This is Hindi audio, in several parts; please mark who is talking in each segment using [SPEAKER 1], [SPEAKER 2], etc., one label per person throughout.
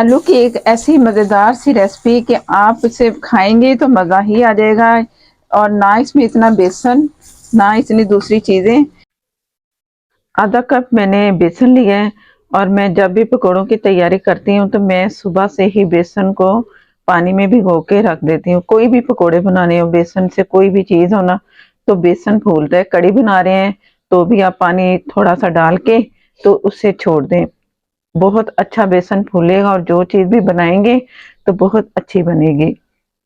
[SPEAKER 1] आलू की एक ऐसी मज़ेदार सी रेसिपी कि आप इसे खाएंगे तो मज़ा ही आ जाएगा। और ना इसमें इतना बेसन, ना इतनी दूसरी चीज़ें। आधा कप मैंने बेसन लिया है। और मैं जब भी पकौड़ों की तैयारी करती हूँ तो मैं सुबह से ही बेसन को पानी में भिगो के रख देती हूँ। कोई भी पकौड़े बनाने हो, बेसन से कोई भी चीज़ हो ना, तो बेसन फूलता है। कड़ी बना रहे हैं तो भी आप पानी थोड़ा सा डाल के तो उसे छोड़ दें, बहुत अच्छा बेसन फूलेगा और जो चीज़ भी बनाएंगे तो बहुत अच्छी बनेगी।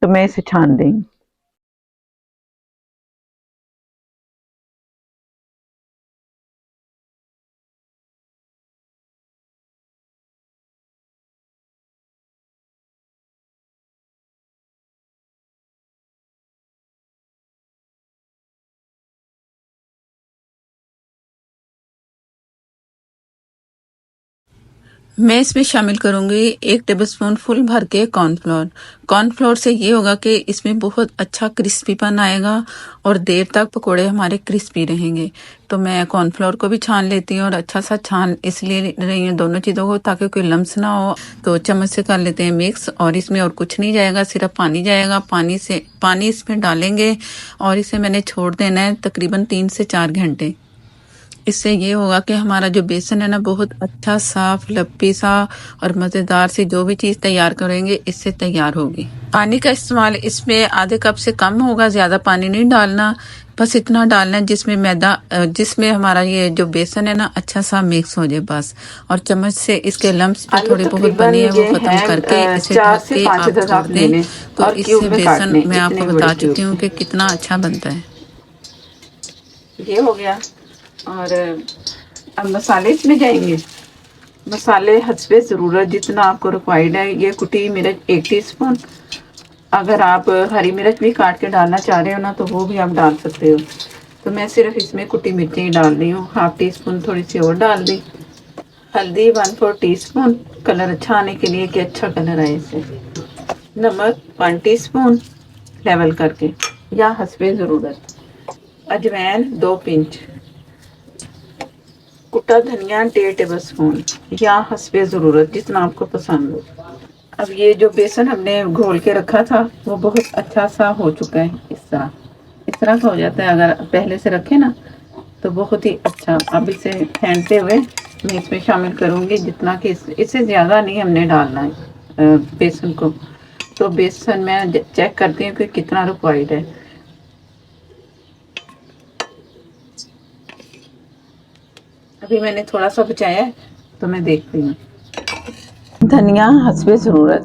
[SPEAKER 1] तो मैं इसे छान देंगी।
[SPEAKER 2] मैं इसमें शामिल करूंगी 1 टेबलस्पून फुल भर के कॉर्नफ्लोर। कॉर्नफ्लोर से ये होगा कि इसमें बहुत अच्छा क्रिस्पीपन आएगा और देर तक पकोड़े हमारे क्रिस्पी रहेंगे। तो मैं कॉर्नफ्लोर को भी छान लेती हूँ और अच्छा सा छान इसलिए रही हूँ दोनों चीज़ों को, ताकि कोई लम्स ना हो। तो चम्मच से कर लेते हैं मिक्स, और इसमें और कुछ नहीं जाएगा, सिर्फ पानी जाएगा। पानी इसमें डालेंगे और इसे मैंने छोड़ देना है तकरीबन 3 से 4 घंटे। इससे ये होगा कि हमारा जो बेसन है ना, बहुत अच्छा साफ लप्पी सा और मज़ेदार सी जो भी चीज़ तैयार करेंगे इससे तैयार होगी। पानी का इस्तेमाल इसमें आधे कप से कम होगा, ज़्यादा पानी नहीं डालना। बस इतना डालना है जिसमें हमारा ये जो बेसन है ना अच्छा सा मिक्स हो जाए बस। और चम्मच से इसके लम्स जो थोड़े बहुत बने हैं वो ख़त्म करके इसे ढक के आप छोड़ दें। तो इससे बेसन मैं आपको बता चुकी हूँ कि कितना अच्छा बनता है।
[SPEAKER 1] ये हो गया। और अब मसाले इसमें जाएंगे। मसाले हस्बे ज़रूरत जितना आपको रिक्वायर्ड है। ये कुटी मिर्च 1 टीस्पून। अगर आप हरी मिर्च भी काट के डालना चाह रहे हो ना तो वो भी आप डाल सकते हो। तो मैं सिर्फ इसमें कुटी मिर्चें ही डाल रही हूँ। 1/2 टीस्पून थोड़ी सी और डाल दी। हल्दी 1/4 टीस्पून, कलर अच्छा आने के लिए कि अच्छा कलर आए इससे। नमक 1 टीस्पून लेवल करके या हस्बे ज़रूरत। अजवाइन 2 पिंच। कुटा धनिया 1.5 टेबलस्पून या हस्बे ज़रूरत जितना आपको पसंद हो। अब ये जो बेसन हमने घोल के रखा था वो बहुत अच्छा सा हो चुका है। इस तरह का हो जाता है अगर पहले से रखे ना, तो बहुत ही अच्छा। अब इसे फेंटते हुए मैं इसमें शामिल करूँगी जितना कि इससे ज़्यादा नहीं हमने डालना है बेसन को। तो बेसन मैं चेक करती हूँ कि कितना रिक्वायर्ड है। अभी मैंने थोड़ा सा बचाया है तो मैं देखती हूँ। धनिया हस्बे ज़रूरत,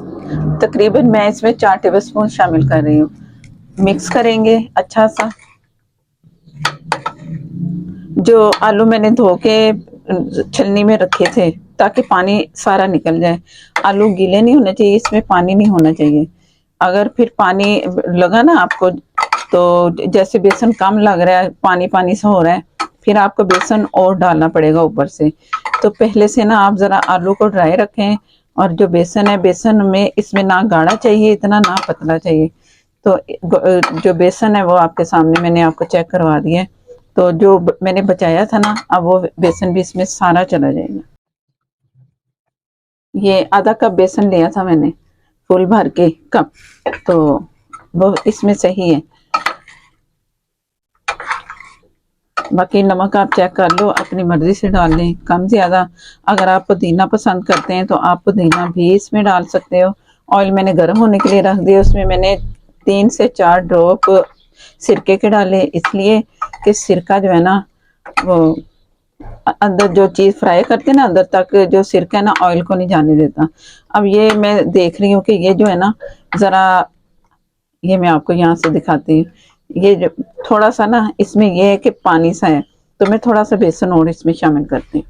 [SPEAKER 1] तकरीबन मैं इसमें 4 टेबलस्पून शामिल कर रही हूँ। मिक्स करेंगे अच्छा सा। जो आलू मैंने धो के छलनी में रखे थे ताकि पानी सारा निकल जाए। आलू गीले नहीं होने चाहिए, इसमें पानी नहीं होना चाहिए। अगर फिर पानी लगा ना आपको, तो जैसे बेसन कम लग रहा है, पानी पानी सा हो रहा है, फिर आपको बेसन और डालना पड़ेगा ऊपर से। तो पहले से ना आप ज़रा आलू को ड्राई रखें। और जो बेसन है, बेसन में इसमें ना गाढ़ा चाहिए इतना, ना पतला चाहिए। तो जो बेसन है वो आपके सामने मैंने आपको चेक करवा दिया है। तो जो मैंने बचाया था ना, अब वो बेसन भी इसमें सारा चला जाएगा। ये आधा कप बेसन लिया था मैंने, फुल भर के कप। तो वो इसमें सही है। बाकी नमक आप चेक कर लो, अपनी मर्जी से डाल लें, कम ज़्यादा। अगर आप पुदीना पसंद करते हैं तो आप पुदीना भी इसमें डाल सकते हो। ऑयल मैंने गर्म होने के लिए रख दिया, उसमें मैंने 3 से 4 ड्रॉप सिरके के डाले, इसलिए कि सिरका जो है ना, वो अंदर जो चीज़ फ्राई करते हैं ना, अंदर तक जो सिरका है ना, ऑयल को नहीं जाने देता। अब ये मैं देख रही हूँ कि ये जो है ना, ज़रा ये मैं आपको यहाँ से दिखाती हूँ। ये जो थोड़ा सा ना इसमें ये है कि पानी सा है, तो मैं थोड़ा सा बेसन और इसमें शामिल करती हूँ।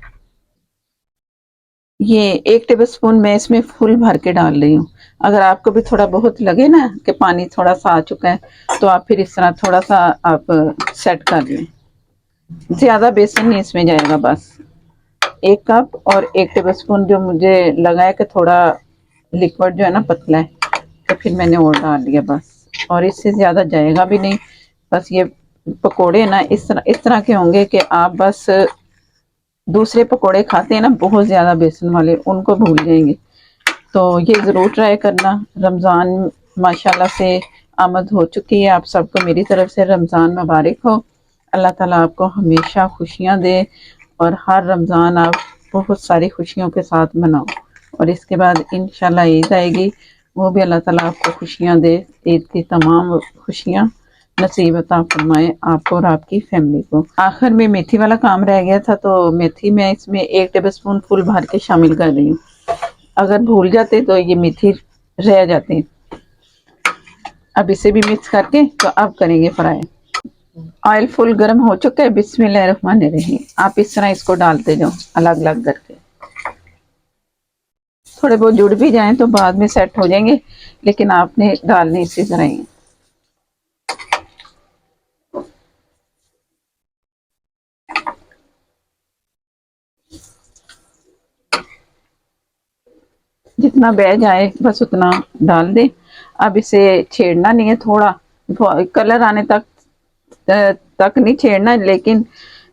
[SPEAKER 1] ये 1 टेबलस्पून मैं इसमें फुल भर के डाल रही हूँ। अगर आपको भी थोड़ा बहुत लगे ना कि पानी थोड़ा सा आ चुका है, तो आप फिर इस तरह थोड़ा सा आप सेट कर लें। ज़्यादा बेसन नहीं इसमें जाएगा, बस 1 कप। और 1 टेबलस्पून जो मुझे लगा है कि थोड़ा लिक्विड जो है ना पतला है, तो फिर मैंने और डाल दिया बस। और इससे ज़्यादा जाएगा भी नहीं। बस ये पकोड़े ना इस तरह के होंगे कि आप बस दूसरे पकोड़े खाते हैं ना बहुत ज़्यादा बेसन वाले, उनको भूल जाएंगे। तो ये ज़रूर ट्राई करना। रमज़ान माशाल्लाह से आमद हो चुकी है, आप सबको मेरी तरफ से रमज़ान मुबारक हो। अल्लाह ताला आपको हमेशा खुशियाँ दे और हर रमज़ान आप बहुत सारी खुशियों के साथ मनाओ। और इसके बाद इंशाल्लाह ईद आएगी, वो भी अल्लाह ताला आपको खुशियाँ दे। ईद की तमाम खुशियाँ नसीब अता फरमाए आपको और आपकी फैमिली को। आखिर में मेथी वाला काम रह गया था, तो मेथी मैं इसमें 1 टेबल स्पून फुल भर के शामिल कर रही हूँ। अगर भूल जाते तो ये मेथी रह जाती। अब इसे भी मिक्स करके तो अब करेंगे फ्राई। ऑयल फुल गर्म हो चुका है। बिस्मिल्लाहिर्रहमानिर्रहीम। आप इस तरह इसको डालते जाओ अलग अलग करके। थोड़े बहुत जुड़ भी जाएं तो बाद में सेट हो जाएंगे, लेकिन आपने डालने इसी तरह ही। जितना बह जाए बस उतना डाल दें। अब इसे छेड़ना नहीं है, थोड़ा कलर आने तक नहीं छेड़ना, लेकिन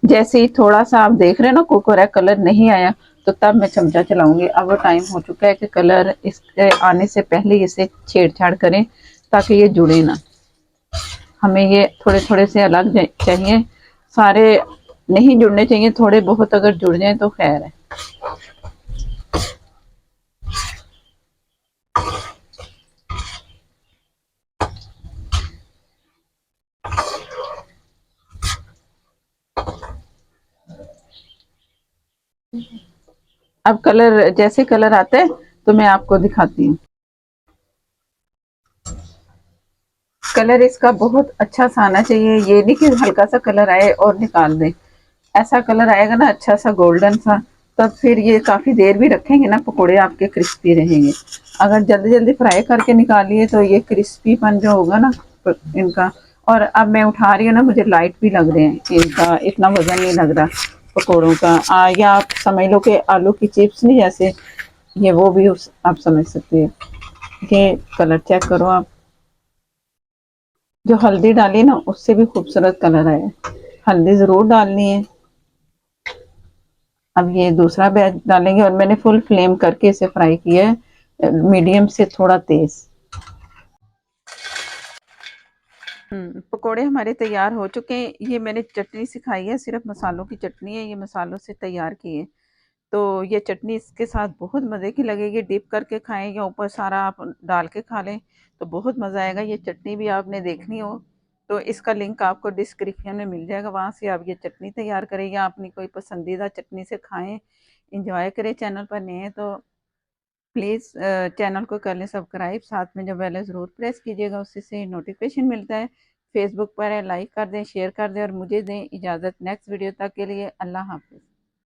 [SPEAKER 1] जैसे ही थोड़ा सा आप देख रहे हैं ना कुक हो रहा है, कलर नहीं आया, तो तब मैं चमचा चलाऊंगी। अब वो टाइम हो चुका है कि कलर इसके आने से पहले इसे छेड़छाड़ करें ताकि ये जुड़े ना। हमें ये थोड़े थोड़े से अलग चाहिए, सारे नहीं जुड़ने चाहिए। थोड़े बहुत अगर जुड़ जाए तो खैर है। अब कलर जैसे कलर आता है तो मैं आपको दिखाती हूँ। कलर इसका बहुत अच्छा सा आना चाहिए, ये नहीं कि हल्का सा कलर आए और निकाल दें। ऐसा कलर आएगा ना अच्छा सा गोल्डन सा, तब फिर ये काफ़ी देर भी रखेंगे ना पकोड़े आपके क्रिस्पी रहेंगे। अगर जल्दी जल्दी फ्राई करके निकालिए तो ये क्रिस्पीपन जो होगा ना इनका। और अब मैं उठा रही हूँ ना, मुझे लाइट भी लग रहे हैं, इनका इतना वजन नहीं लग रहा पकौड़ों का। या आप समझ लो कि आलू की चिप्स नहीं जैसे, ये वो भी उस आप समझ सकते हैं। ये कलर चेक करो आप, जो हल्दी डाली ना उससे भी खूबसूरत कलर आया। हल्दी ज़रूर डालनी है। अब ये दूसरा बैच डालेंगे और मैंने फुल फ्लेम करके इसे फ्राई किया है, मीडियम से थोड़ा तेज़। पकोड़े हमारे तैयार हो चुके हैं। ये मैंने चटनी सिखाई है, सिर्फ मसालों की चटनी है, ये मसालों से तैयार की है। तो ये चटनी इसके साथ बहुत मज़े की लगेगी। डिप करके खाएं या ऊपर सारा आप डाल के खा लें तो बहुत मज़ा आएगा। ये चटनी भी आपने देखनी हो तो इसका लिंक आपको डिस्क्रिप्शन में मिल जाएगा, वहाँ से आप ये चटनी तैयार करें या अपनी कोई पसंदीदा चटनी से खाएं, इंजॉय करें। चैनल पर नए हैं तो प्लीज़ चैनल को कर लें सब्सक्राइब, साथ में जो बेल है ज़रूर प्रेस कीजिएगा, उससे से नोटिफिकेशन मिलता है। फेसबुक पर है, लाइक कर दें, शेयर कर दें और मुझे दें इजाज़त नेक्स्ट वीडियो तक के लिए। अल्लाह हाफिज़।